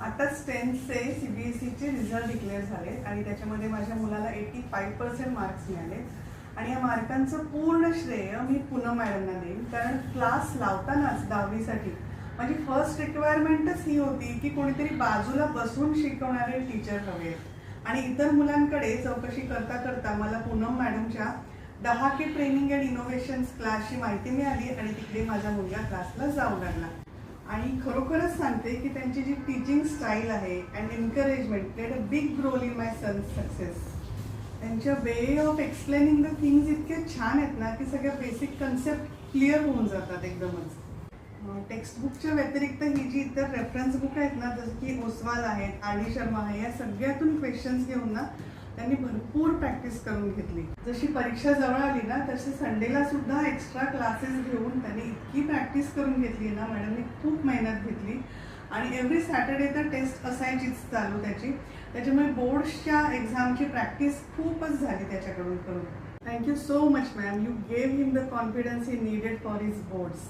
आताच 10th CBSEचे result declare झाले आणि त्याच्यामध्ये माझ्या मुलाला 85% मार्क्स मिळाले आणि या मार्कांचं पूर्ण श्रेय मी पूनम मॅडमना देईन. कारण क्लास लावतानाच 10वीसाठी माझी फर्स्ट रिक्वायरमेंटच ही होती की कोणीतरी बाजूला बसून शिकवणारे टीचर हवे. आणि इतर मुलांकडे चौकशी करता करता मला पूनम मॅडमच्या 10K ट्रेनिंग अँड इनोव्हेशन्स क्लासची माहिती मिळाली आणि तिकडे माझा मुलगा क्लासला जाऊ लागला. आणि खरोखरच सांगते की त्यांची जी टीचिंग स्टाईल आहे and encouragement played a big role in my son's success. त्यांच्या way of explaining the things इतके छान आहेत ना की सगळ्या बेसिक कन्सेप्ट क्लिअर होऊन जातात एकदमच. टेक्स्टबुकच्या व्यतिरिक्त ही जी इतर रेफरन्स बुक आहेत ना, जसं की ओसवाल आहेत, आर.डी. शर्मा आहे, या सगळ्यातून क्वेश्चन्स घेऊन ना त्यांनी भरपूर प्रॅक्टिस करून घेतली. जशी परीक्षा जवळ आली ना तसे संडेला सुद्धा एक्स्ट्रा क्लासेस घेऊन त्यांनी इतकी प्रॅक्टिस करून घेतली ना, मॅडमनी खूप मेहनत घेतली आणि एव्हरी सॅटर्डे तर टेस्ट असायचीच चालू त्याची. त्याच्यामुळे बोर्ड्सच्या एक्झामची प्रॅक्टिस खूपच झाली त्याच्याकडून करून. Thank you so much ma'am. You gave him the confidence he needed for his boards.